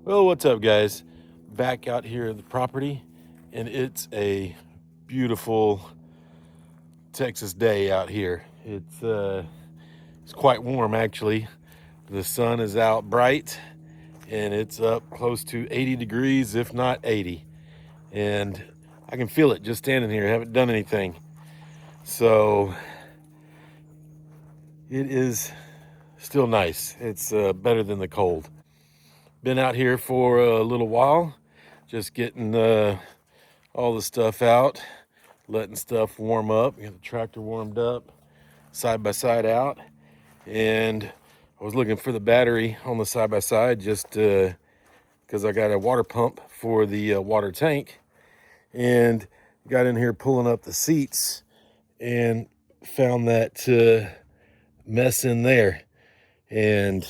Well, what's up, guys? Back out here at the property, and it's a beautiful Texas day out here. It's quite warm, actually. The sun is out bright, and it's up close to 80 degrees, if not 80. And I can feel it just standing here. I haven't done anything. So it is still nice. It's better than the cold. Been out here for a little while, just getting all the stuff out, letting stuff warm up. Got the tractor warmed up, side by side out, and I was looking for the battery on the side by side just because I got a water pump for the water tank, and got in here pulling up the seats and found that mess in there, and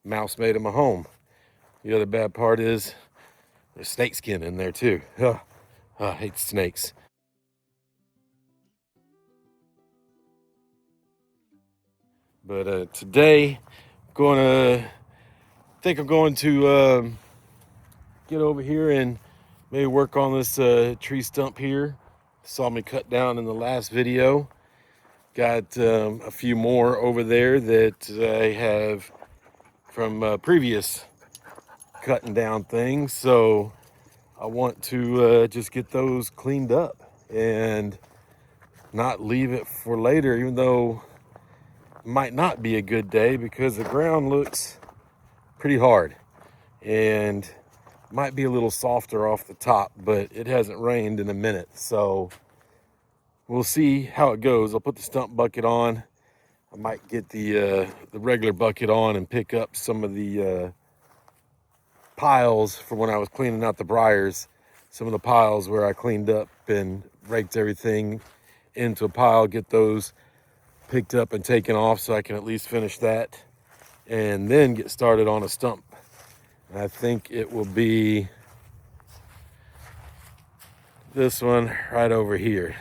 mouse made him a home. The other bad part is there's snake skin in there too. I hate snakes. But today, I'm going to get over here and maybe work on this tree stump here. Saw me cut down in the last video. Got a few more over there that I have from previous cutting down things, so I want to just get those cleaned up and not leave it for later, even though it might not be a good day because the ground looks pretty hard and might be a little softer off the top, but it hasn't rained in a minute, so we'll see how it goes. I'll put the stump bucket on. I might get the regular bucket on and pick up some of the piles from when I was cleaning out the briars. Some of the piles where I cleaned up and raked everything into a pile, get those picked up and taken off so I can at least finish that and then get started on a stump. And I think it will be this one right over here,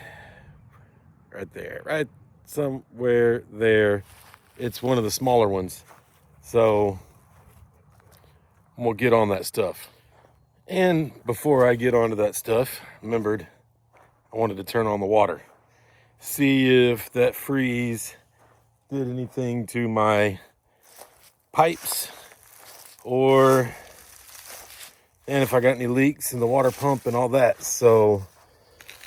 right there, right somewhere there. It's one of the smaller ones, so we'll get on that stuff. And before I get onto that stuff, remembered I wanted to turn on the water, see if that freeze did anything to my pipes, and if I got any leaks in the water pump and all that. So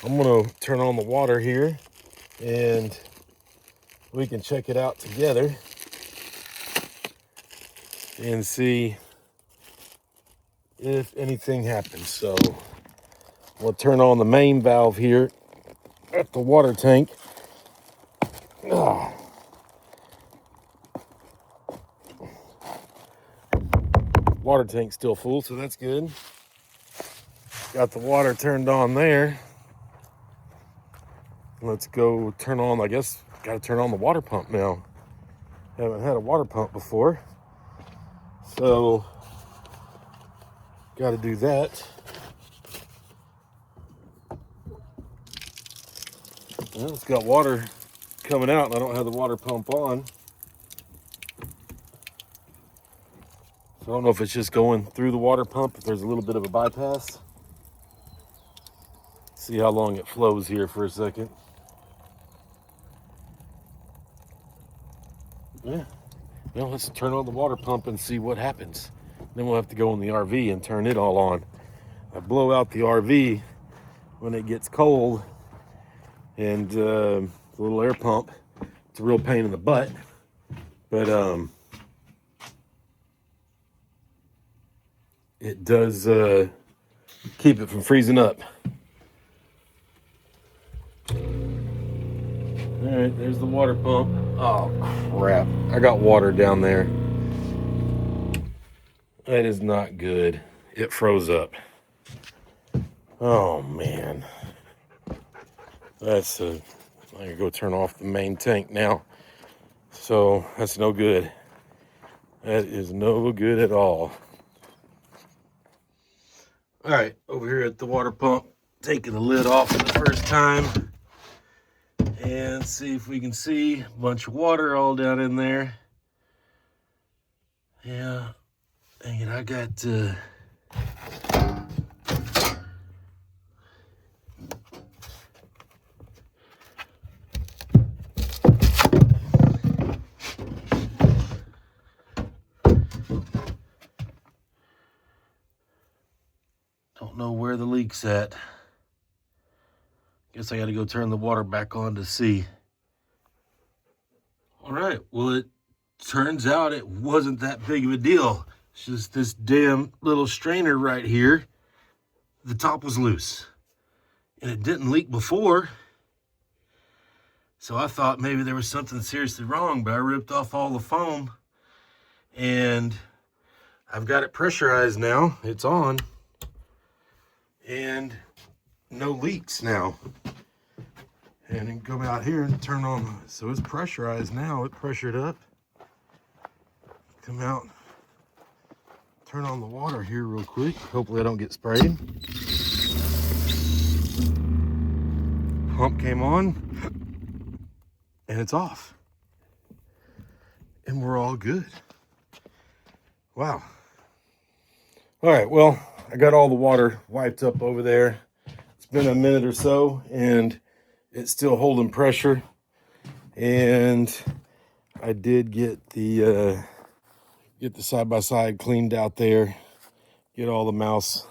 I'm gonna turn on the water here and we can check it out together and see if anything happens. So we'll turn on the main valve here at the water tank. Water tank's still full, so that's good. Got the water turned on there. Let's go turn on, I guess, got to turn on the water pump now. Haven't had a water pump before, so got to do that. Well, it's got water coming out and I don't have the water pump on. So I don't know if it's just going through the water pump, if there's a little bit of a bypass. See how long it flows here for a second. Yeah, well, let's turn on the water pump and see what happens. Then we'll have to go in the RV and turn it all on. I blow out the RV when it gets cold, and the little air pump, it's a real pain in the butt, but it does keep it from freezing up. All right, there's the water pump. Oh crap, I got water down there. That is not good. It froze up. Oh man. I gotta go turn off the main tank now. So that's no good. That is no good at all. All right, over here at the water pump, taking the lid off for the first time and see if we can see a bunch of water all down in there. Yeah, Dang it, I got don't know where the leak's at. Guess I got to go turn the water back on to see. All right, well, it turns out it wasn't that big of a deal. It's just this damn little strainer right here. The top was loose and it didn't leak before. So I thought maybe there was something seriously wrong, but I ripped off all the foam and I've got it pressurized now. It's on and no leaks now. And then go out here and turn on, so it's pressurized now. It pressured up. Come out, turn on the water here real quick. Hopefully I don't get sprayed. Pump came on and it's off. And we're all good. Wow. All right, well, I got all the water wiped up over there. It's been a minute or so and it's still holding pressure. And I did get the side-by-side cleaned out there, get all the mouse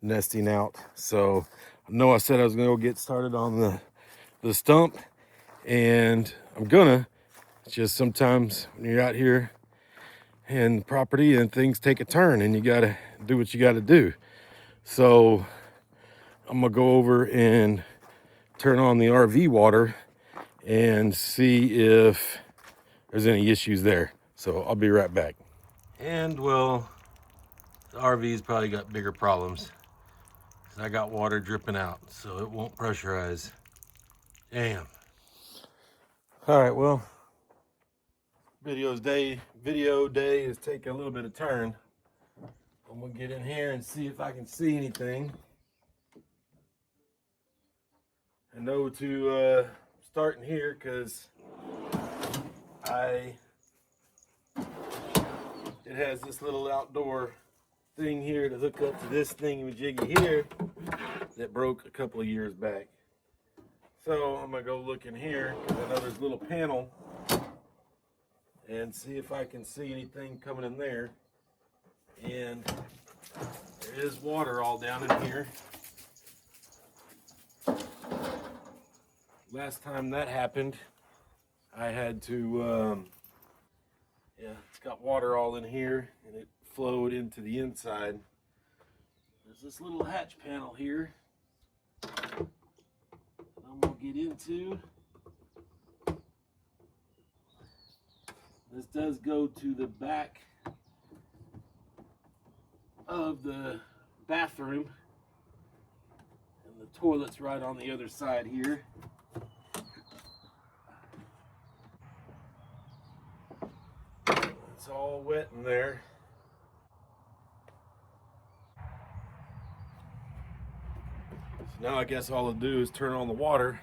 nesting out. So I know I said I was gonna go get started on the stump, and I'm gonna. It's just sometimes when you're out here in property and things take a turn and you gotta do what you gotta do. So I'm gonna go over and turn on the RV water and see if there's any issues there. So I'll be right back. And well, the RV's probably got bigger problems because I got water dripping out, so it won't pressurize. Damn. All right, well, video day is taking a little bit of turn. I'm gonna get in here and see if I can see anything. I know to start in here because it has this little outdoor thing here to hook up to this thingy-majiggy here that broke a couple of years back. So I'm gonna go look in here because I know there's a little panel and see if I can see anything coming in there. And there is water all down in here. Last time that happened, I had to, yeah, it's got water all in here and it flowed into the inside. There's this little hatch panel here that I'm gonna get into. This does go to the back of the bathroom, and the toilet's right on the other side here. It's all wet in there. So now I guess all I'll do is turn on the water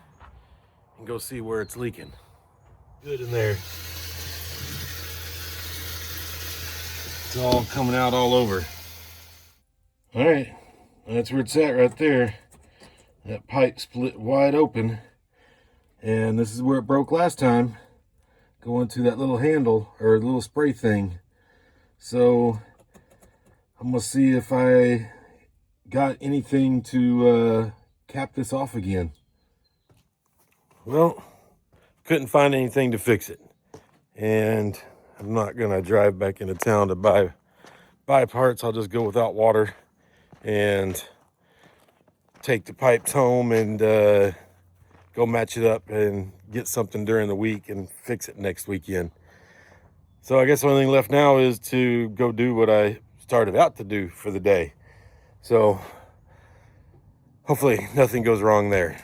and go see where it's leaking. Good in there. It's all coming out all over. All right, that's where it's at right there. That pipe split wide open, and this is where it broke last time, going to that little handle or little spray thing. So I'm gonna see if I got anything to cap this off again. Well, couldn't find anything to fix it, and I'm not gonna drive back into town to buy parts. I'll just go without water and take the pipes home and go match it up and get something during the week and fix it next weekend. So I guess the only thing left now is to go do what I started out to do for the day. So hopefully nothing goes wrong there.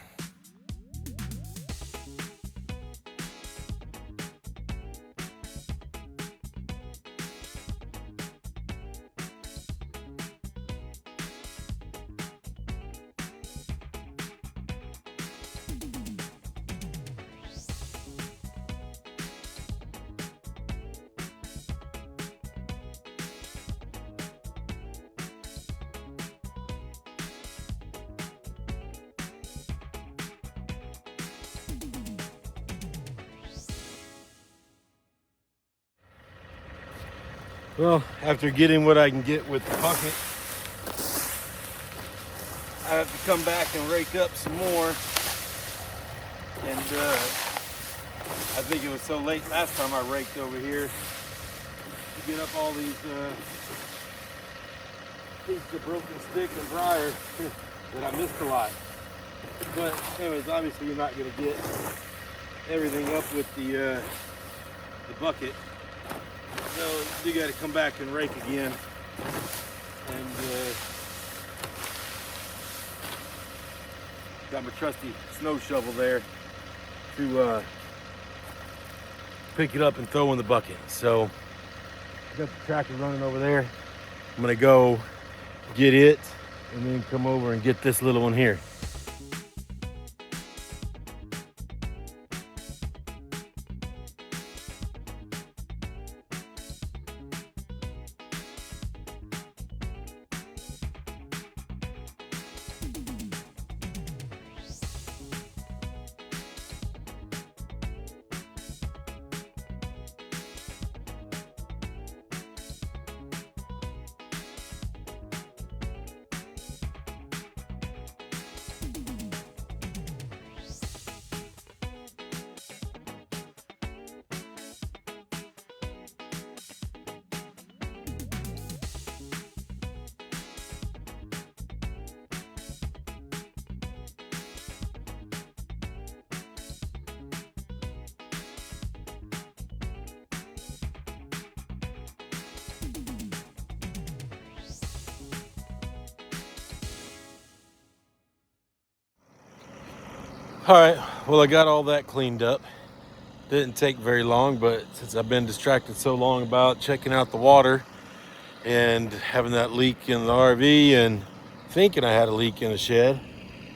Well, after getting what I can get with the bucket, I have to come back and rake up some more. And I think it was so late last time I raked over here to get up all these pieces of broken stick and briar that I missed a lot. But anyways, obviously you're not going to get everything up with the bucket. So you got to come back and rake again. And got my trusty snow shovel there to pick it up and throw in the bucket. So I got the tractor running over there. I'm gonna go get it and then come over and get this little one here. All right, well, I got all that cleaned up. Didn't take very long, but since I've been distracted so long about checking out the water and having that leak in the RV and thinking I had a leak in the shed,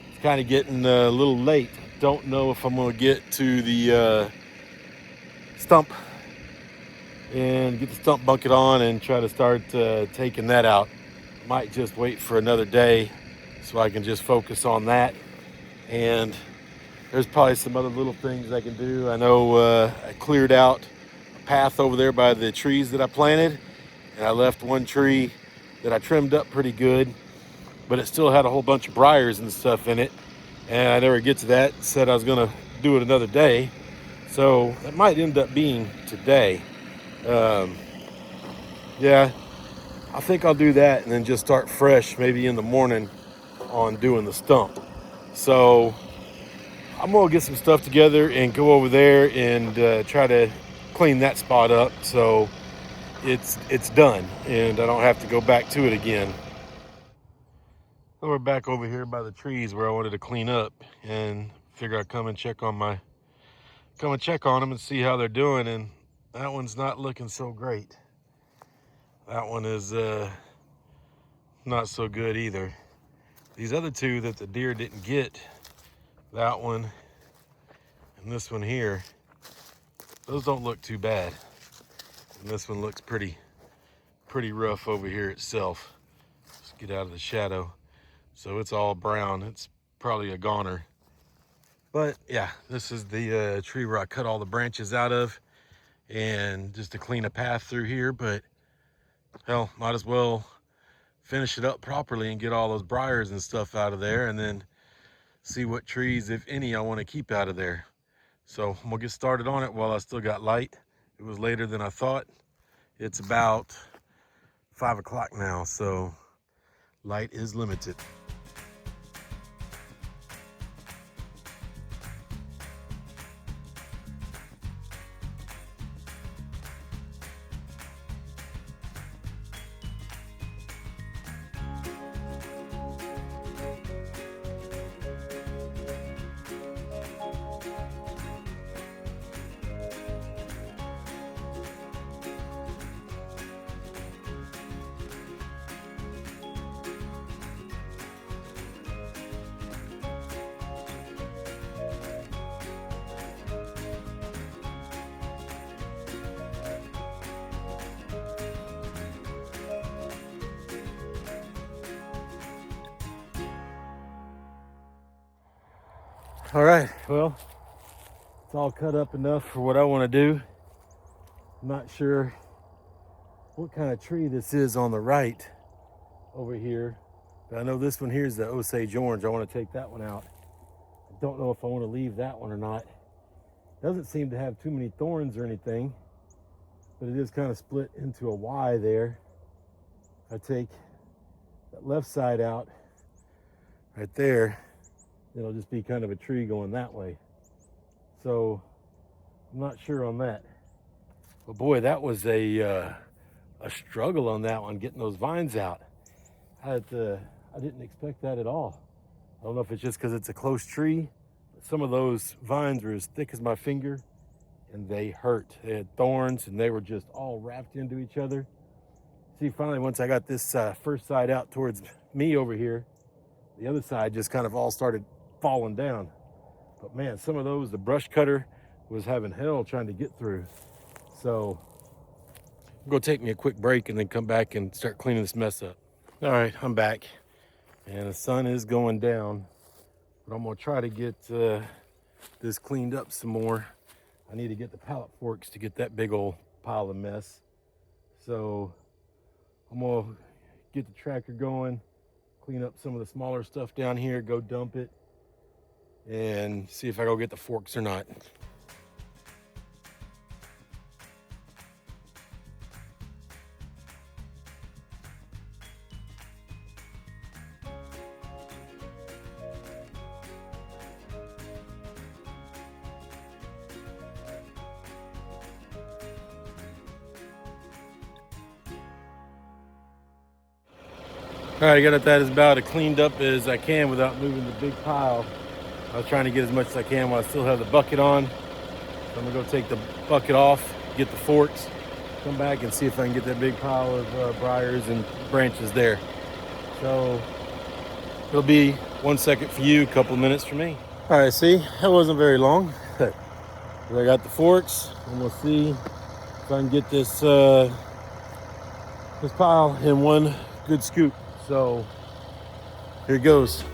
it's kind of getting a little late. Don't know if I'm going to get to the stump and get the stump bucket on and try to start taking that out. Might just wait for another day so I can just focus on that. And there's probably some other little things I can do. I know I cleared out a path over there by the trees that I planted, and I left one tree that I trimmed up pretty good, but it still had a whole bunch of briars and stuff in it, and I never get to that. Said I was gonna do it another day, so it might end up being today. Yeah, I think I'll do that and then just start fresh maybe in the morning on doing the stump. So I'm gonna get some stuff together and go over there and try to clean that spot up so it's done and I don't have to go back to it again. So we're back over here by the trees where I wanted to clean up and figure I'd come and check on them and see how they're doing, and that one's not looking so great. That one is not so good either. These other two that the deer didn't get, that one and this one here, those don't look too bad. And this one looks pretty rough over here itself. Let's get out of the shadow. So it's all brown. It's probably a goner. But yeah, this is the tree where I cut all the branches out of and just to clean a path through here. But hell, might as well finish it up properly and get all those briars and stuff out of there and then see what trees, if any, I want to keep out of there. So I'm gonna get started on it while I still got light. It was later than I thought. It's about 5 o'clock now, so light is limited. All right, well, it's all cut up enough for what I want to do. I'm not sure what kind of tree this is on the right over here. But I know this one here is the Osage orange. I want to take that one out. I don't know if I want to leave that one or not. Doesn't seem to have too many thorns or anything, but it is kind of split into a Y there. I take that left side out right there, it'll just be kind of a tree going that way. So I'm not sure on that. But boy, that was a struggle on that one, getting those vines out. I didn't expect that at all. I don't know if it's just because it's a close tree, but some of those vines were as thick as my finger and they hurt. They had thorns and they were just all wrapped into each other. See, finally, once I got this first side out towards me over here, the other side just kind of all started falling down. But man, some of those, the brush cutter was having hell trying to get through. So I'm gonna take me a quick break and then come back and start cleaning this mess up. All right, I'm back and the sun is going down, but I'm gonna try to get this cleaned up some more. I need to get the pallet forks to get that big old pile of mess. So I'm gonna get the tractor going, clean up some of the smaller stuff down here, go dump it, and see if I go get the forks or not. All right, I got that as about as cleaned up as I can without moving the big pile. I was trying to get as much as I can while I still have the bucket on. So I'm gonna go take the bucket off, get the forks, come back and see if I can get that big pile of briars and branches there. So it'll be 1 second for you, a couple of minutes for me. All right, see, that wasn't very long. I got the forks, and we'll see if I can get this this pile in one good scoop. So here it goes.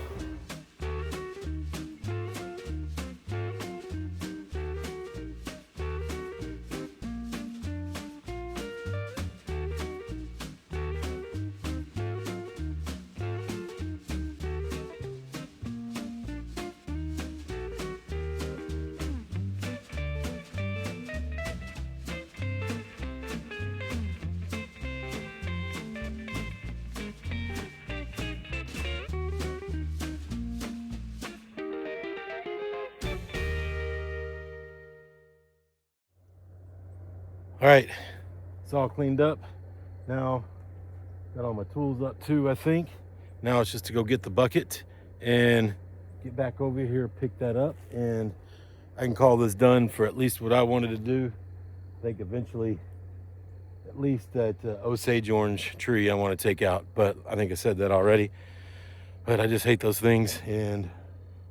All right, it's all cleaned up. Now, got all my tools up too, I think. Now it's just to go get the bucket and get back over here, pick that up, and I can call this done for at least what I wanted to do. I think eventually, at least that Osage orange tree I want to take out, but I think I said that already. But I just hate those things and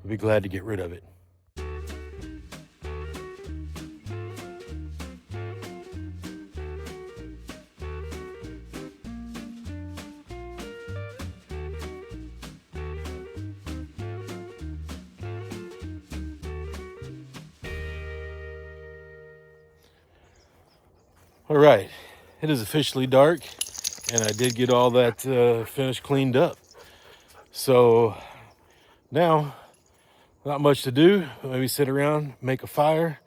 I'll be glad to get rid of it. All right, it is officially dark and I did get all that finished cleaned up. So now, not much to do, maybe sit around, make a fire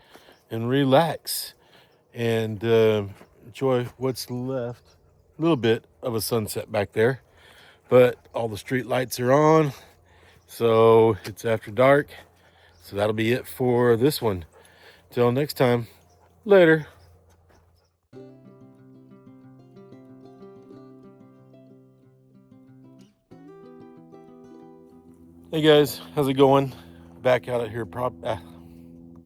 and relax and enjoy what's left. A little bit of a sunset back there, but all the street lights are on. So it's after dark. So that'll be it for this one. Till next time, later. Hey guys, how's it going? Back out of here,